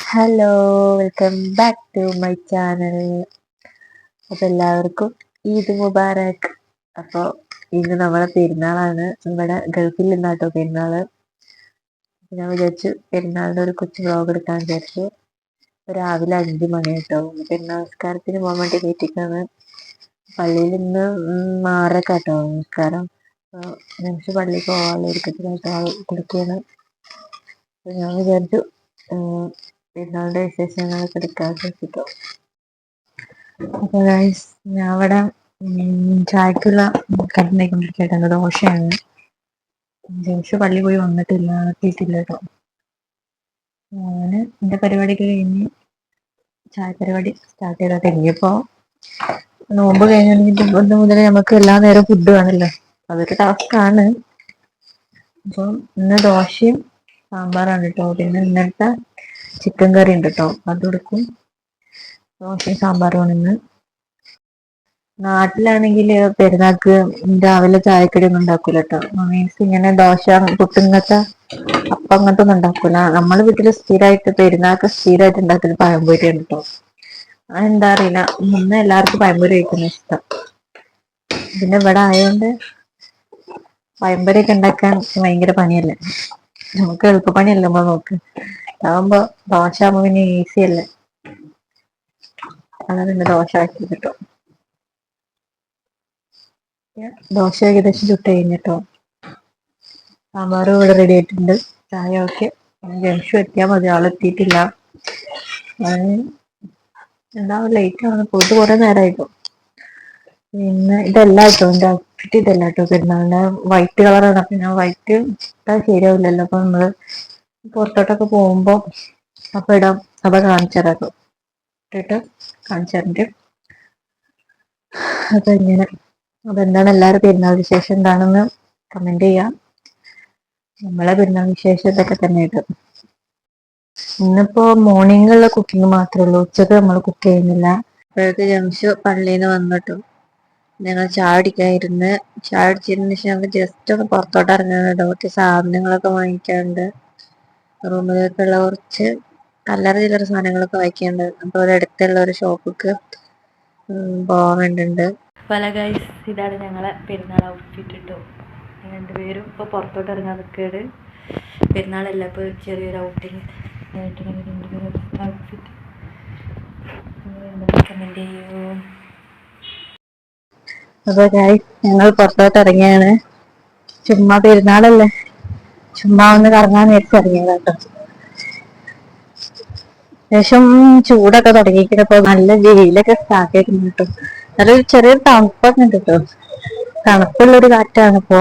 Hello, welcome back to my channel. അപ്പോൾ എല്ലാവർക്കും ഈദ് മുബാറക്. അപ്പോൾ ഇന്ന് നമ്മളെ പെരുന്നാളാണ്. നമ്മുടെ ഗൾഫിൽ നിന്നാട്ടോ പെരുന്നാള്. ഞാൻ വിചാരിച്ചു പെരുന്നാളിൻ്റെ ഒരു കൊച്ചു വ്ലോഗ് എടുക്കാൻ വിചാരിച്ചു. രാവിലെ 5 മണി കേട്ടോ. പെരുന്നാൾ നമസ്കാരത്തിന് പോകാൻ വേണ്ടി വീട്ടിലേക്കാണ്. പള്ളിയിൽ ഇന്ന് 6:00 കേട്ടോ നമസ്കാരം. ഞങ്ങൾക്ക് പള്ളിയിൽ പോകാനുള്ള ഒരുക്കത്തിലായിട്ട് കൊടുക്കുകയാണ്. അപ്പോൾ ഞാൻ വിചാരിച്ചു പെരുന്നാളിൻ്റെ വിശേഷങ്ങളൊക്കെ എടുക്കാൻ ശ്രമിച്ചിട്ടോ. അപ്പോൾ ഗൈസ്, ഞാൻ അവിടെ ചായക്കുള്ള കണ്ടുകൊണ്ടിരിക്കട്ടെ. ദോശയാണ്. ജംഷു പള്ളി പോയി വന്നിട്ടില്ല, എത്തിയിട്ടില്ല കേട്ടോ. ഞാൻ എൻ്റെ പരിപാടിയൊക്കെ കഴിഞ്ഞ് ചായ പരിപാടി സ്റ്റാർട്ട് ചെയ്തിട്ട് ഇനിയിപ്പോൾ നോമ്പ് കഴിഞ്ഞിട്ട് മുതൽ നമുക്ക് എല്ലാ നേരം ഫുഡ് വേണമല്ലോ, അതൊരു ടാസ്ക്കാണ്. അപ്പം ഇന്ന് ദോശയും സാമ്പാറാണ് കേട്ടോ. പിന്നെ ഇന്നത്തെ ചിക്കൻ കറി ഉണ്ട് കേട്ടോ, അത് കൊടുക്കും. ദോശയും സാമ്പാറുമാണ് ഇന്ന്. നാട്ടിലാണെങ്കിൽ പെരുന്നാൾക്ക് രാവിലെ ചായക്കടി ഒന്നും ഉണ്ടാക്കൂല കേട്ടോ. മീൻസ് ഇങ്ങനെ ദോശ പുട്ടിങ്ങനത്തെ അപ്പം അങ്ങനത്തെ ഒന്നും ഉണ്ടാക്കൂല. നമ്മളെ വീട്ടിൽ സ്ഥിരമായിട്ട് പെരുന്നാൾക്ക് സ്ഥിരമായിട്ട് ഉണ്ടാക്കൽ പഴംപൊരിയാണ് കേട്ടോ. അതെന്താ അറിയില്ല, ഇന്ന് എല്ലാവർക്കും പഴംപൊരി കഴിക്കുന്ന ഇഷ്ടം. പിന്നെ ഇവിടെ ആയതുകൊണ്ട് പഴംപൊരിയൊക്കെ ഉണ്ടാക്കാൻ ഭയങ്കര പണിയല്ലേ. നമുക്ക് എളുപ്പപ്പണിയല്ലേ നമ്മൾ നോക്ക്. അതാകുമ്പോ ദോശ ആകുമ്പോ പിന്നെ ഈസി അല്ലേ. അതാണ് പിന്നെ ദോശ ആക്കി കിട്ടും. ദോശ ഏകദേശം ചുട്ട് കഴിഞ്ഞിട്ടോ. സാമ്പാറും ഇവിടെ റെഡി ആയിട്ടുണ്ട്. ചായ ഒക്കെ ജംഷു എത്തിയാൽ മതി, ആളെത്തിയിട്ടില്ല. എന്താ ലേറ്റ് ആണ്, പോയിട്ട് കുറെ നേരമായിട്ടോ. പിന്നെ ഇതല്ല കേട്ടോ എൻ്റെ ഔട്ട്ഫിറ്റ്, ഇതല്ല കേട്ടോ പെരുന്നാളിൻ്റെ. വൈറ്റ് കളറാണ്. പിന്നെ വൈറ്റ് ഇട്ടാൽ ശരിയാവില്ലല്ലോ. അപ്പൊ നമ്മള് പുറത്തോട്ടൊക്കെ പോകുമ്പോ അപ്പൊ ഇടാം. അപ്പൊ കാണിച്ചു തരാം കേട്ടോ, ഇട്ടിട്ട് കാണിച്ചു തരണ്ട്. അപ്പൊ ഇങ്ങനെ അതെന്താണ് എല്ലാവരും പെരുന്നാൾ വിശേഷം എന്താണെന്ന് കമന്റ് ചെയ്യാം. നമ്മളെ പെരുന്നാൾ വിശേഷം ഇതൊക്കെ തന്നെ കേട്ടോ. ഇന്നിപ്പോ മോർണിംഗിലുള്ള കുക്കിംഗ് മാത്രമേ ഉള്ളൂ, ഉച്ചക്ക് നമ്മൾ കുക്ക് ചെയ്യുന്നില്ല. അപ്പോഴേക്ക് ജംഷു പള്ളിയിൽ നിന്ന് വന്നിട്ടു. ഞങ്ങൾ ചായ അടിക്കാനിരുന്ന്. ചായ അടിച്ചതിന് ശേഷം ഞങ്ങൾക്ക് ജസ്റ്റ് ഒന്ന് പുറത്തോട്ട് ഇറങ്ങാനുണ്ട്. കുറച്ച് സാധനങ്ങളൊക്കെ വാങ്ങിക്കാനുണ്ട്. റൂമിലേക്കുള്ള കുറച്ച് അല്ലറ ചില്ലറ സാധനങ്ങളൊക്കെ വാങ്ങിക്കാനുണ്ട്. അപ്പോൾ ഒരു അടുത്തുള്ള ഒരു ഷോപ്പിക്ക് പോകാൻ വേണ്ടിയിട്ടുണ്ട്. പല ഗൈസ്, ഇതാണ് ഞങ്ങളെ പെരുന്നാൾ ഔട്ട്ഫിറ്റ് കേട്ടോ. രണ്ടുപേരും ഇപ്പോൾ പുറത്തോട്ട് ഇറങ്ങാൻ നിൽക്കുകയാണ്. പെരുന്നാളല്ല, ഇപ്പോൾ ചെറിയൊരു ഔട്ടിങ് ആയിട്ടാണ് രണ്ടുപേരും ഔട്ട്ഫിറ്റ്. കമന്റ് ചെയ്യൂ. അപ്പോൾ ഗൈസ്, ഞങ്ങൾ പുറത്തോട്ട് ഇറങ്ങിയാണ്. ചുമ്മാ പെരുന്നാളല്ലേ, ചുമ്മാ ഒന്ന് കറങ്ങാൻ നേരിട്ട് ഇറങ്ങിയതാട്ടോ. ശേഷം ചൂടൊക്കെ തുടങ്ങിയിരിക്കുന്നപ്പോ നല്ല വെയിലൊക്കെ സ്റ്റാർട്ട് ചെയ്തിരുന്നു കേട്ടോ. നല്ലൊരു ചെറിയൊരു തണുപ്പൊക്കെ ഉണ്ട് കേട്ടോ. തണുപ്പുള്ളൊരു കാറ്റാണ് ഇപ്പോ,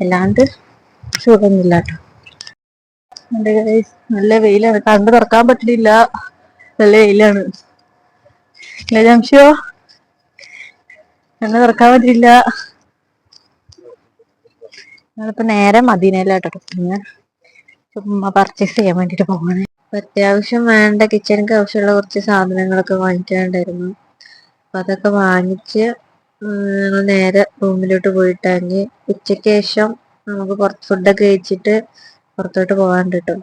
അല്ലാണ്ട് ചൂടൊന്നുമില്ല കേട്ടോ. നല്ല വെയിലാണ്, കണ്ടു തുറക്കാൻ പറ്റില്ല. നല്ല വെയിലാണ്. ജംഷോ കണ്ണു തുറക്കാൻ പറ്റില്ല. ഞങ്ങളിപ്പോ നേരെ മദീനയിലാട്ടോ. പിന്നെ ചുമ്മാ പർച്ചേസ് ചെയ്യാൻ വേണ്ടിട്ട് പോവാണ്. അത്യാവശ്യം വേണ്ട കിച്ചണിക്ക് ആവശ്യമുള്ള കുറച്ച് സാധനങ്ങളൊക്കെ വാങ്ങിക്കാനുണ്ടായിരുന്നു. അപ്പൊ അതൊക്കെ വാങ്ങിച്ച് ഞങ്ങൾ നേരെ റൂമിലോട്ട് പോയിട്ടാഞ്ഞ് ഉച്ചയ്ക്ക് ശേഷം നമുക്ക് പുറത്ത് ഫുഡൊക്കെ കഴിച്ചിട്ട് പുറത്തോട്ട് പോകാൻ കേട്ടോ.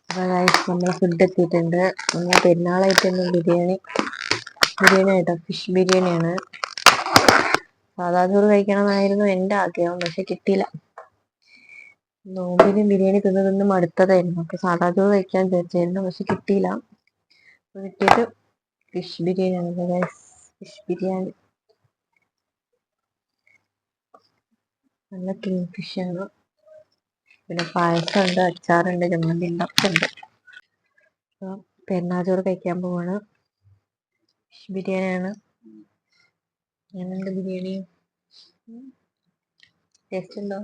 അപ്പൊ നമ്മളെ ഫുഡ് എത്തിയിട്ടുണ്ട്. നമ്മൾ പെരുന്നാളായിട്ട് ബിരിയാണി ആയിട്ടോ, ഫിഷ് ബിരിയാണിയാണ്. സാധാ ചോറ് കഴിക്കണമെന്നായിരുന്നു എൻ്റെ ആഗ്രഹം, പക്ഷെ കിട്ടിയില്ല. നോമ്പിന് ബിരിയാണി തിന്ന് മടുത്തതായിരുന്നു. അപ്പൊ സാധാ ചോറ് കഴിക്കാൻ വിചാരിച്ചായിരുന്നു, പക്ഷെ കിട്ടിയില്ല. കിട്ടിയിട്ട് ഫിഷ് ബിരിയാണിയാണ്. ഫിഷ് ബിരിയാണി നല്ല ക്ലീൻ ഫിഷാണ്. പിന്നെ പായസമുണ്ട്, അച്ചാറുണ്ട്, ചമ്മന്തി ഒക്കെ ഉണ്ട്. അപ്പോൾ പെരുന്നാൾ ചോറ് കഴിക്കാൻ പോവാണ്. ഫിഷ് ബിരിയാണിയാണ്. ഞാനുണ്ട് ബിരിയാണി. ടേസ്റ്റ് ഉണ്ടോ?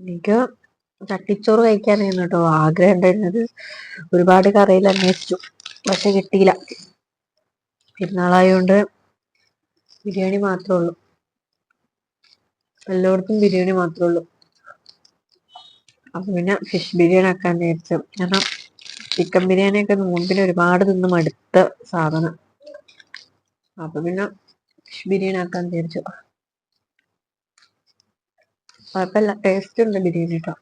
എനിക്ക് ചട്ടിച്ചോറ് കഴിക്കാനായിരുന്നു കേട്ടോ ആഗ്രഹം ഉണ്ടായിരുന്നത്. ഒരുപാട് കറിയിൽ അന്വേഷിച്ചു, പക്ഷെ കിട്ടിയില്ല. പെരുന്നാളായോണ്ട് ബിരിയാണി മാത്രമേ ഉള്ളൂ, എല്ലായിടത്തും ബിരിയാണി മാത്രമേ ഉള്ളൂ. അപ്പൊ പിന്നെ ഫിഷ് ബിരിയാണി ആക്കാൻ വിചാരിച്ചു. കാരണം ചിക്കൻ ബിരിയാണിയൊക്കെ നോമ്പിന് ഒരുപാട് തിന്ന് മടുത്ത സാധനം. അപ്പൊ പിന്നെ ഫിഷ് ബിരിയാണി ആക്കാന്ന് വിചാരിച്ചു. കുഴപ്പമില്ല, ടേസ്റ്റ് ഉണ്ട് ബിരിയാണി കേട്ടോ.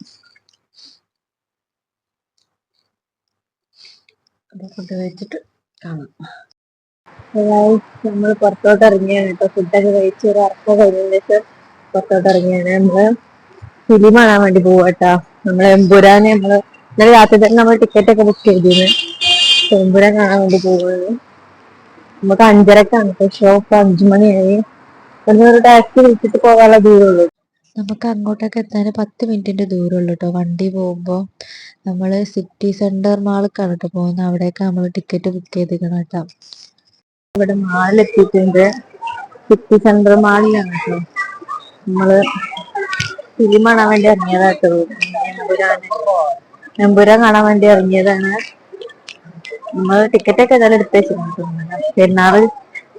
അത് ഫുഡ് കഴിച്ചിട്ട് കാണാം. നമ്മൾ പുറത്തോട്ട് ഇറങ്ങിയാണ് കേട്ടോ. ഫുഡൊക്കെ കഴിച്ച് ഒരു ഇറക്കം കഴിഞ്ഞതിന് ശേഷം പുറത്തോട്ട് ഇറങ്ങിയാണ്. നമ്മള് ഫിലിം കാണാൻ വേണ്ടി പോവാട്ടാ. നമ്മള് എമ്പുരാന് ഇന്നലെ രാത്രി തന്നെ നമ്മൾ ടിക്കറ്റ് ഒക്കെ ബുക്ക് ചെയ്തിരുന്നു. എമ്പുരാൻ കാണാൻ വേണ്ടി പോകുന്നത്. നമുക്ക് 5:30ക്കാണ് ഷോ. ഇപ്പൊ 5 മണിയായി. ഒരു ടാക്സി വിളിച്ചിട്ട് പോകാനുള്ള ദൂരമുള്ളൂ. നമുക്ക് അങ്ങോട്ടൊക്കെ എത്താൻ 10 മിനിറ്റിന്റെ ദൂരമുള്ളൂ കേട്ടോ വണ്ടി പോകുമ്പോൾ. നമ്മള് സിറ്റി സെന്റർ മാളിലേക്കാണ് കേട്ടോ പോകുന്നത്. അവിടേക്ക് നമ്മൾ ടിക്കറ്റ് ബുക്ക് ചെയ്തിരിക്കണം കേട്ടോ. ഇവിടെ മാളിലെത്തിയിട്ടുണ്ട്. സിറ്റി സെന്റർ മാളിലാണ് കേട്ടോ. നമ്മള് ഫിലിം കാണാൻ വേണ്ടി ഇറങ്ങിയതാ കേട്ടോ. എമ്പുരാൻ കാണാൻ വേണ്ടി ഇറങ്ങിയതാണ്. നമ്മള് ടിക്കറ്റ് ഒക്കെ ഏതായാലും എടുത്ത് വെച്ചിട്ടുണ്ട്. പെരുന്നാള്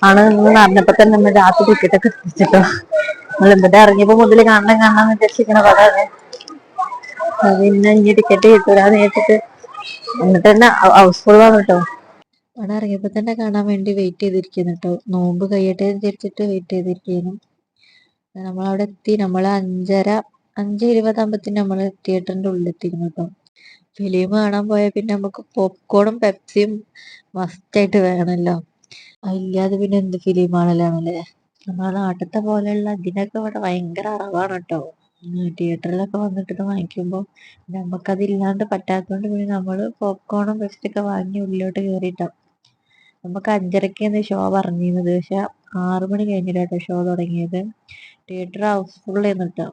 ആണ് എന്ന് അറിഞ്ഞപ്പോ തന്നെ നമ്മൾ രാത്രി ടിക്കറ്റ് ഒക്കെ എത്തിച്ചിട്ടോ. നമ്മൾ ഇവിടെ ഇറങ്ങിയപ്പോ മുതൽ കാണാന്ന് വിചാരിച്ചിരിക്കണ പടമാണ്. പിന്നെ ഇനി ടിക്കറ്റ് കിട്ടൂലെന്ന് വെച്ചിട്ട് എന്നിട്ട് തന്നെ ഹൗസ്ഫുൾ ആണ് കേട്ടോ. അവിടെ ഇറങ്ങിയപ്പോ തന്നെ കാണാൻ വേണ്ടി വെയിറ്റ് ചെയ്തിരിക്കുന്നു കേട്ടോ. നോമ്പ് കഴിയട്ടെ വിചാരിച്ചിട്ട് വെയിറ്റ് ചെയ്തിരിക്കുന്നു. നമ്മളവിടെ എത്തി. നമ്മള് 5:20 ആകുമ്പത്തിന് നമ്മള് തിയേറ്ററിന്റെ ഉള്ളിലെത്തിയിരുന്നു കേട്ടോ. ഫിലിം കാണാൻ പോയാൽ പിന്നെ നമുക്ക് പോപ്കോണും പെപ്സിയും മസ്റ്റായിട്ട് വേണമല്ലോ. അതില്ലാതെ പിന്നെ എന്ത് ഫിലിം കാണലാണല്ലേ. നമ്മളെ നാട്ടിലത്തെ പോലെയുള്ള ഇതിനൊക്കെ ഇവിടെ ഭയങ്കര അറവാണ് കേട്ടോ. തിയേറ്ററിലൊക്കെ വന്നിട്ട് ഇത് വാങ്ങിക്കുമ്പോൾ നമുക്കതില്ലാണ്ട് പറ്റാത്തതുകൊണ്ട് പിന്നെ നമ്മള് പോപ്കോണും പെപ്സിയൊക്കെ വാങ്ങി ഉള്ളിലോട്ട് കയറിയിട്ടോ. നമുക്ക് 5:30ക്കാണ് ഷോ പറഞ്ഞിരുന്നത്. പക്ഷെ 6 മണി കഴിഞ്ഞിട്ടാട്ടോ ഷോ തുടങ്ങിയത്. തിയേറ്റർ ഹൗസ്ഫുൾ ആയിരുന്നു.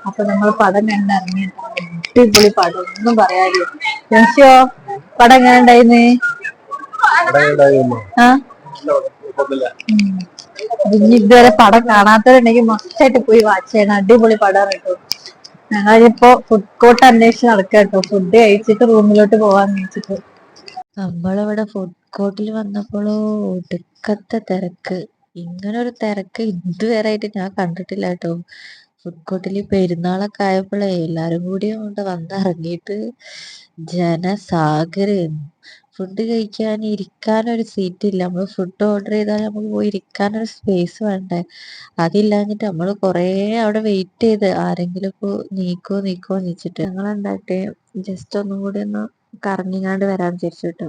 അപ്പൊ നമ്മൾ പടം കണ്ടിറങ്ങി. അടിപൊളി പടം, ഒന്നും പറയാനില്ല. ജംഷിയോ, പടം എങ്ങനെ ഉണ്ടായിന്ന്? ഇനി ഇതുവരെ പടം കാണാത്തവരുണ്ടെങ്കിൽ മസ്റ്റായിട്ട് പോയി വാച്ച് ചെയ്യണം. അടിപൊളി പടമാണ് കേട്ടോ. ഞങ്ങളിപ്പോ ഫുഡ് കോർട്ട് അന്വേഷിച്ച് നടക്കുക കേട്ടോ. ഫുഡ് കഴിച്ചിട്ട് റൂമിലോട്ട് പോവാന്ന് വെച്ചിട്ട്. നമ്മളിവിടെ ഫുഡ് കോർട്ടിൽ വന്നപ്പോഴോ ഒടുക്കത്തെ തിരക്ക്. ഇങ്ങനൊരു തിരക്ക് ഇതുവരെ ആയിട്ട് ഞാൻ കണ്ടിട്ടില്ല കേട്ടോ. ഫുഡ് കോർട്ടിൽ പെരുന്നാളൊക്കെ ആയപ്പോഴേ എല്ലാരും കൂടി കൊണ്ട് വന്നിറങ്ങിയിട്ട് ജനസാഗരമായിരുന്നു. ഫുഡ് കഴിക്കാൻ ഇരിക്കാനൊരു സീറ്റ് ഇല്ല. നമ്മൾ ഫുഡ് ഓർഡർ ചെയ്താൽ നമുക്ക് പോയി ഇരിക്കാനൊരു സ്പേസ് വേണ്ടേ. അതില്ലാഞ്ഞിട്ട് നമ്മൾ കുറേ അവിടെ വെയിറ്റ് ചെയ്ത് ആരെങ്കിലും ഇപ്പൊ നീക്കോ വെച്ചിട്ട് ഞങ്ങളെന്താട്ടെ ജസ്റ്റ് ഒന്നും കൂടി ഒന്ന് കറങ്ങിങ്ങാണ്ട് വരാൻ വിചാരിച്ചു കേട്ടോ.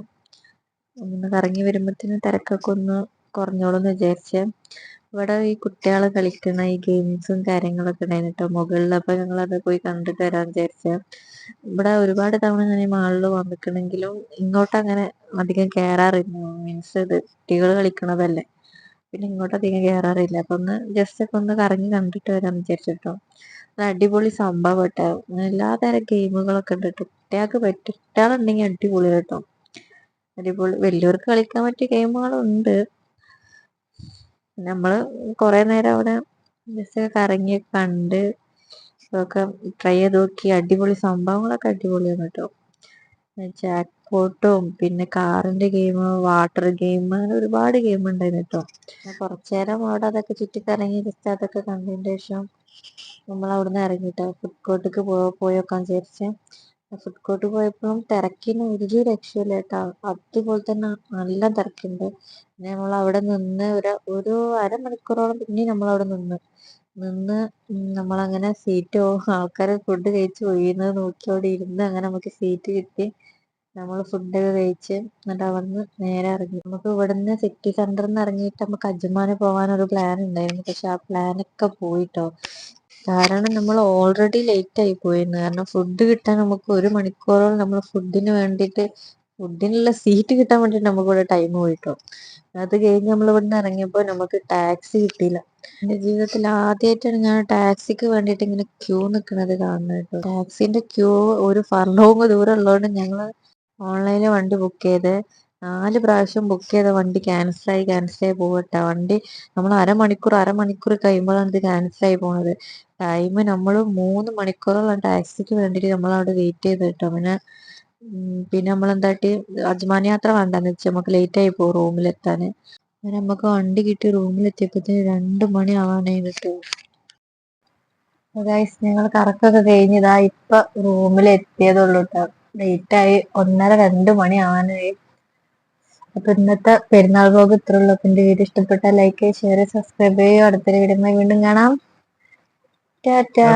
ഒന്ന് കറങ്ങി വരുമ്പത്തിന് തിരക്കൊക്കെ ഒന്ന് കുറഞ്ഞോളൂന്ന് വിചാരിച്ച്. ഇവിടെ ഈ കുട്ടികൾ കളിക്കുന്ന ഈ ഗെയിംസും കാര്യങ്ങളൊക്കെ ഉണ്ടായിരുന്നു കേട്ടോ മുകളിൽ. അപ്പൊ ഞങ്ങളത് പോയി കണ്ടിട്ട് വരാന്ന് വിചാരിച്ച. ഇവിടെ ഒരുപാട് തവണ ഞാൻ ഈ മാളിൽ വന്നിട്ടുണ്ടെങ്കിലും ഇങ്ങോട്ട് അങ്ങനെ അധികം കയറാറില്ല. മീൻസ് ഇത് കുട്ടികൾ കളിക്കണതല്ലേ, പിന്നെ ഇങ്ങോട്ട് അധികം കയറാറില്ല. അപ്പൊ ഒന്ന് ജസ്റ്റ് ഒക്കെ ഒന്ന് കറങ്ങി കണ്ടിട്ട് വരാന്ന് വിചാരിച്ചിട്ടോ. അത് അടിപൊളി സംഭവം കേട്ടോ. എല്ലാതരം ഗെയിമുകളൊക്കെ ഉണ്ട് കേട്ടോ. കുട്ടികൾക്ക് പറ്റും. കുട്ടികളുണ്ടെങ്കിൽ അടിപൊളി കേട്ടോ. അടിപൊളി. വലിയവർക്ക് കളിക്കാൻ പറ്റിയ ഗെയിമുകളുണ്ട്. നമ്മള് കുറെ നേരം അവിടെ ജസ്റ്റ് കറങ്ങി കണ്ട് ഒക്കെ ട്രൈ ചെയ്ത് നോക്കി. അടിപൊളി സംഭവങ്ങളൊക്കെ അടിപൊളിയാണ് കേട്ടോ. ജാക്ക് പോട്ടും പിന്നെ കാറിന്റെ ഗെയിം, വാട്ടർ ഗെയിം, അങ്ങനെ ഒരുപാട് ഗെയിം ഉണ്ടായിരുന്നു കേട്ടോ. കുറച്ചു നേരം അവിടെ അതൊക്കെ ചുറ്റിക്കറങ്ങി ജസ്റ്റ് അതൊക്കെ കണ്ടതിന് ശേഷം നമ്മൾ അവിടുന്ന് ഇറങ്ങിട്ടോ ഫുഡ് കോർട്ടിക്ക് പോയോക്കാൻ വിചാരിച്ച്. ഫുഡ് കോർട്ട് പോയപ്പോഴും തിരക്കിന് ഒരു രക്ഷയില്ല കേട്ടോ. അതുപോലെ തന്നെ നല്ല തിരക്കുണ്ട്. പിന്നെ നമ്മൾ അവിടെ നിന്ന് ഒരു അരമണിക്കൂറോളം പിന്നെ നമ്മൾ അവിടെ നിന്ന് നമ്മളങ്ങനെ സീറ്റ് ആൾക്കാര് ഫുഡ് കഴിച്ച് ഒഴിയുന്നത് നോക്കി അവിടെ ഇരുന്ന് അങ്ങനെ നമുക്ക് സീറ്റ് കിട്ടി. നമ്മൾ ഫുഡൊക്കെ കഴിച്ച് എന്നിട്ട് അവിടുന്ന് നേരെ ഇറങ്ങി. നമുക്ക് ഇവിടുന്ന് സിറ്റി സെന്ററിൽ നിന്ന് ഇറങ്ങിയിട്ട് നമുക്ക് അജ്മാന് പോകാനൊരു പ്ലാൻ ഉണ്ടായിരുന്നു. പക്ഷെ ആ പ്ലാനൊക്കെ പോയിട്ടോ. കാരണം നമ്മൾ ഓൾറെഡി ലേറ്റ് ആയി പോയിരുന്നു. കാരണം ഫുഡ് കിട്ടാൻ നമുക്ക് 1 മണിക്കൂറോളം നമ്മൾ ഫുഡിനുള്ള സീറ്റ് കിട്ടാൻ വേണ്ടിട്ട് നമുക്ക് ഇവിടെ ടൈം പോയിട്ടോ. അത് കഴിഞ്ഞ് നമ്മൾ ഇവിടുന്ന് ഇറങ്ങിയപ്പോ നമുക്ക് ടാക്സി കിട്ടിയില്ല. എന്റെ ജീവിതത്തിൽ ആദ്യമായിട്ടാണ് ഞാൻ ടാക്സിക്ക് വേണ്ടിയിട്ട് ഇങ്ങനെ ക്യൂ നിൽക്കുന്നത് കാണുന്നത് കേട്ടോ. ടാക്സിന്റെ ക്യൂ ഒരു ഫർലോങ് ദൂരം ഉള്ളതുകൊണ്ട് ഞങ്ങള് ഓൺലൈനിൽ വണ്ടി ബുക്ക് ചെയ്ത് 4 പ്രാവശ്യം ബുക്ക് ചെയ്ത വണ്ടി ക്യാൻസലായി പോകട്ടെ. വണ്ടി നമ്മൾ അരമണിക്കൂർ കഴിയുമ്പോഴാണ് ഇത് ക്യാൻസലായി പോണത്. ടൈം നമ്മൾ 3 മണിക്കൂറോളം ടാക്സിക്ക് വേണ്ടിട്ട് നമ്മളവിടെ വെയിറ്റ് ചെയ്ത് കേട്ടോ. പിന്നെ നമ്മളെന്താട്ടി അജ്മാൻ യാത്ര വേണ്ടെന്ന് വെച്ചാൽ നമുക്ക് ലേറ്റ് ആയി പോകും റൂമിലെത്താന്. അങ്ങനെ നമുക്ക് വണ്ടി കിട്ടി റൂമിലെത്തിയപ്പോഴത്തേന് 2 മണി ആവാനായി കേട്ടോ. ഗൈസ് ഞങ്ങൾ കറക്കൊക്കെ കഴിഞ്ഞതാ ഇപ്പൊ റൂമിലെത്തിയതുള്ളൂ കേട്ടോ. ലേറ്റായി 1:30-2 മണി ആവാനായി. അപ്പൊ ഇന്നത്തെ പെരുന്നാൾ വ്ലോഗ് ഇത്ര ഉള്ളൂ. അപ്പൊ എന്റെ വീഡിയോ ഇഷ്ടപ്പെട്ടാൽ ലൈക്ക്, ഷെയർ, സബ്സ്ക്രൈബ് ചെയ്യുക. അടുത്തൊരു വീഡിയോ വീണ്ടും കാണാം. ടാറ്റാ.